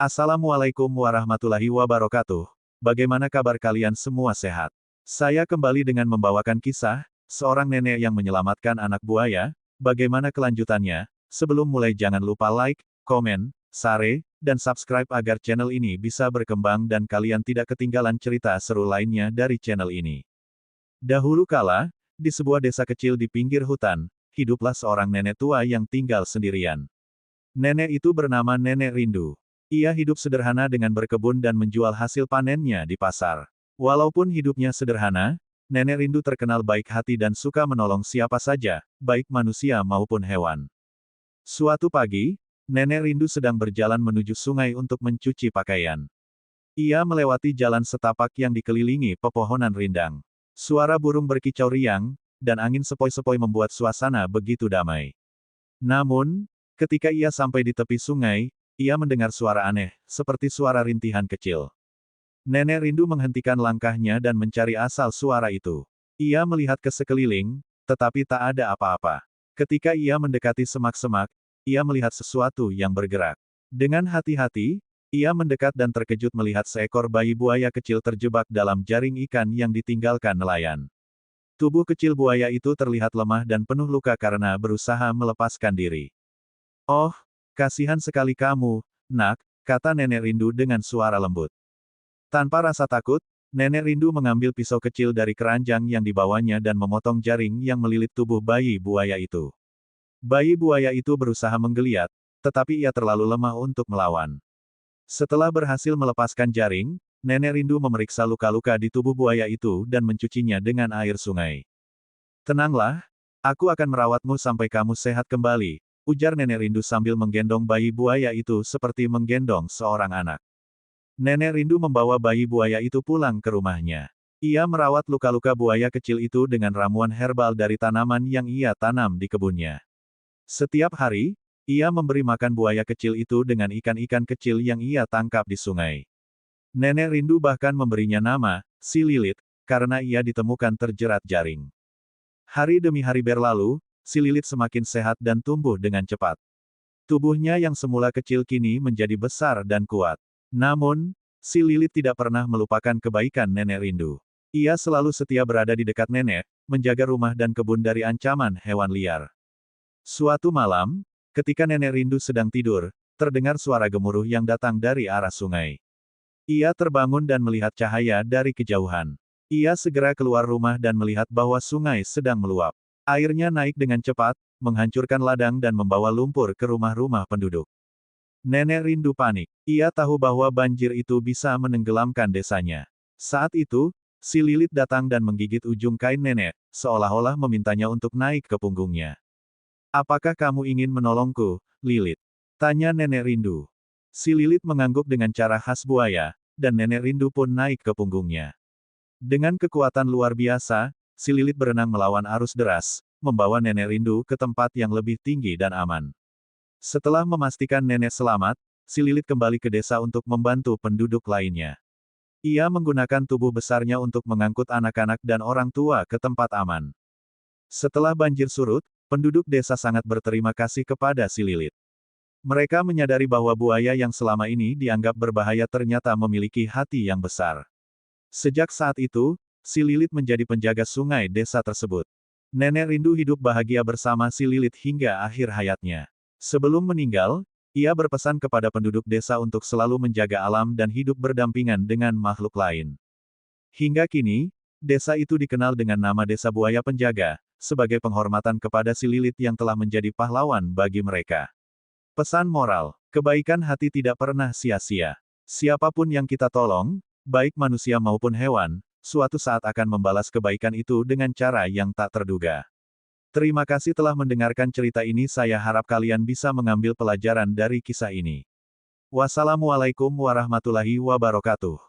Assalamualaikum warahmatullahi wabarakatuh. Bagaimana kabar kalian semua sehat? Saya kembali dengan membawakan kisah, seorang nenek yang menyelamatkan anak buaya. Bagaimana kelanjutannya? Sebelum mulai jangan lupa like, komen, share, dan subscribe agar channel ini bisa berkembang dan kalian tidak ketinggalan cerita seru lainnya dari channel ini. Dahulu kala, di sebuah desa kecil di pinggir hutan, hiduplah seorang nenek tua yang tinggal sendirian. Nenek itu bernama Nenek Rindu. Ia hidup sederhana dengan berkebun dan menjual hasil panennya di pasar. Walaupun hidupnya sederhana, Nenek Rindu terkenal baik hati dan suka menolong siapa saja, baik manusia maupun hewan. Suatu pagi, Nenek Rindu sedang berjalan menuju sungai untuk mencuci pakaian. Ia melewati jalan setapak yang dikelilingi pepohonan rindang. Suara burung berkicau riang, dan angin sepoi-sepoi membuat suasana begitu damai. Namun, ketika ia sampai di tepi sungai, ia mendengar suara aneh, seperti suara rintihan kecil. Nenek Rindu menghentikan langkahnya dan mencari asal suara itu. Ia melihat ke sekeliling, tetapi tak ada apa-apa. Ketika ia mendekati semak-semak, ia melihat sesuatu yang bergerak. Dengan hati-hati, ia mendekat dan terkejut melihat seekor bayi buaya kecil terjebak dalam jaring ikan yang ditinggalkan nelayan. Tubuh kecil buaya itu terlihat lemah dan penuh luka karena berusaha melepaskan diri. "Oh, kasihan sekali kamu, Nak," kata Nenek Rindu dengan suara lembut. Tanpa rasa takut, Nenek Rindu mengambil pisau kecil dari keranjang yang dibawanya dan memotong jaring yang melilit tubuh bayi buaya itu. Bayi buaya itu berusaha menggeliat, tetapi ia terlalu lemah untuk melawan. Setelah berhasil melepaskan jaring, Nenek Rindu memeriksa luka-luka di tubuh buaya itu dan mencucinya dengan air sungai. "Tenanglah, aku akan merawatmu sampai kamu sehat kembali," ujar Nenek Rindu sambil menggendong bayi buaya itu seperti menggendong seorang anak. Nenek Rindu membawa bayi buaya itu pulang ke rumahnya. Ia merawat luka-luka buaya kecil itu dengan ramuan herbal dari tanaman yang ia tanam di kebunnya. Setiap hari, ia memberi makan buaya kecil itu dengan ikan-ikan kecil yang ia tangkap di sungai. Nenek Rindu bahkan memberinya nama, si Lilit, karena ia ditemukan terjerat jaring. Hari demi hari berlalu, si Lilit semakin sehat dan tumbuh dengan cepat. Tubuhnya yang semula kecil kini menjadi besar dan kuat. Namun, si Lilit tidak pernah melupakan kebaikan Nenek Rindu. Ia selalu setia berada di dekat nenek, menjaga rumah dan kebun dari ancaman hewan liar. Suatu malam, ketika Nenek Rindu sedang tidur, terdengar suara gemuruh yang datang dari arah sungai. Ia terbangun dan melihat cahaya dari kejauhan. Ia segera keluar rumah dan melihat bahwa sungai sedang meluap. Airnya naik dengan cepat, menghancurkan ladang dan membawa lumpur ke rumah-rumah penduduk. Nenek Rindu panik. Ia tahu bahwa banjir itu bisa menenggelamkan desanya. Saat itu, si Lilit datang dan menggigit ujung kain nenek, seolah-olah memintanya untuk naik ke punggungnya. "Apakah kamu ingin menolongku, Lilit?" tanya Nenek Rindu. Si Lilit mengangguk dengan cara khas buaya, dan Nenek Rindu pun naik ke punggungnya. Dengan kekuatan luar biasa, si Lilit berenang melawan arus deras, membawa Nenek Rindu ke tempat yang lebih tinggi dan aman. Setelah memastikan nenek selamat, si Lilit kembali ke desa untuk membantu penduduk lainnya. Ia menggunakan tubuh besarnya untuk mengangkut anak-anak dan orang tua ke tempat aman. Setelah banjir surut, penduduk desa sangat berterima kasih kepada si Lilit. Mereka menyadari bahwa buaya yang selama ini dianggap berbahaya ternyata memiliki hati yang besar. Sejak saat itu, si Lilit menjadi penjaga sungai desa tersebut. Nenek Rindu hidup bahagia bersama si Lilit hingga akhir hayatnya. Sebelum meninggal, ia berpesan kepada penduduk desa untuk selalu menjaga alam dan hidup berdampingan dengan makhluk lain. Hingga kini, desa itu dikenal dengan nama Desa Buaya Penjaga, sebagai penghormatan kepada si Lilit yang telah menjadi pahlawan bagi mereka. Pesan moral, kebaikan hati tidak pernah sia-sia. Siapapun yang kita tolong, baik manusia maupun hewan, suatu saat akan membalas kebaikan itu dengan cara yang tak terduga. Terima kasih telah mendengarkan cerita ini. Saya harap kalian bisa mengambil pelajaran dari kisah ini. Wassalamualaikum warahmatullahi wabarakatuh.